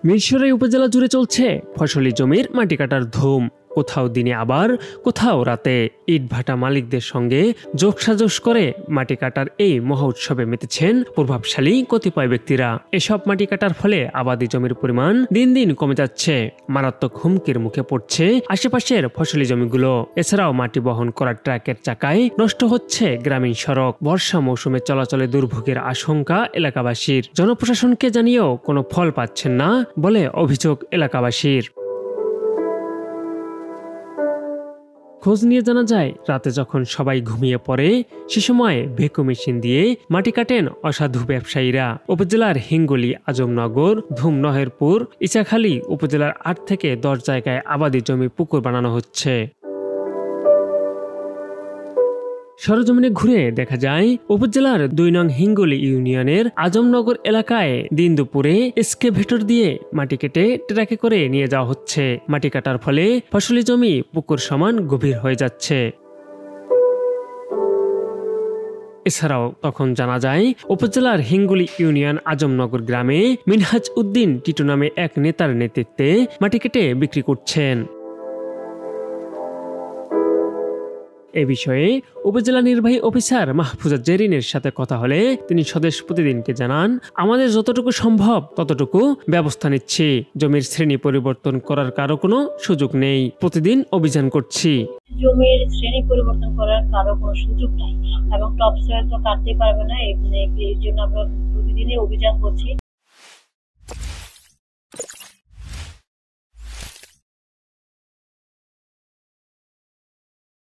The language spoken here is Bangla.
মিরসরাই উপজেলা জুড়ে চলছে ফসলি জমির মাটি কাটার ধুম। কোথাও দিনে আবার কোথাও রাতে ইটভাটা মালিকদের সঙ্গে যোগসাজশ করে মাটি কাটার এই মহা উৎসবে মেতেছেন প্রভাবশালী কতিপয় ব্যক্তিরা। এসব মাটি কাটার ফলে আবাদি জমির পরিমাণ দিন দিন কমে যাচ্ছে, মারাত্মক হুমকির মুখে পড়ছে আশেপাশের ফসলি জমিগুলো। এছাড়াও মাটি বহন করা ট্রাকের চাকায় নষ্ট হচ্ছে গ্রামীণ সড়ক। বর্ষা মৌসুমে চলাচলে দুর্ভোগের আশঙ্কা এলাকাবাসীর। জনপ্রশাসনকে জানিয়েও কোনো ফল পাচ্ছেন না বলে অভিযোগ এলাকাবাসীর। খোঁজ নিয়ে জানা যায়, রাতে যখন সবাই ঘুমিয়ে পড়ে সে সময় ভেকু মেশিন দিয়ে মাটি কাটেন অসাধু ব্যবসায়ীরা। উপজেলার হিঙ্গুলি, আজমনগর, ধুমনহেরপুর, ইচাখালী উপজেলার ৮ থেকে ১০ জায়গায় আবাদি জমি পুকুর বানানো হচ্ছে। সরজমিনে ঘুরে দেখা যায়, উপজেলার ২ নং হিঙ্গুলি ইউনিয়নের আজমনগর এলাকায় দিন দুপুরে এক্সকেভেটর দিয়ে মাটি কেটে ট্রাকে করে নিয়ে যাওয়া হচ্ছে। মাটি কাটার ফলে ফসলি জমি পুকুর সমান গভীর হয়ে যাচ্ছে। এছাড়াও তখন জানা যায়, উপজেলার হিঙ্গুলি ইউনিয়ন আজমনগর গ্রামে মিনহাজ উদ্দিন টিটু নামে এক নেতার নেতৃত্বে মাটি কেটে বিক্রি করছেন। এ বিষয়ে উপজেলা নির্বাহী অফিসার মাহফুজা জেরিনের সাথে কথা হলে তিনি স্বদেশ প্রতিদিনকে জানান, আমাদের যতটুকু সম্ভব ততটুকু ব্যবস্থা নিচ্ছি। জমির শ্রেণী পরিবর্তন করার কারো কোনো সুযোগ নেই। প্রতিদিন অভিযান করছি। জমির শ্রেণী পরিবর্তন করার কারো কোনো সুযোগ নাই এবং টপ সয়েল তো কাটতে পারবে না। এই জন্য আমরা প্রতিদিনই অভিযান করছি।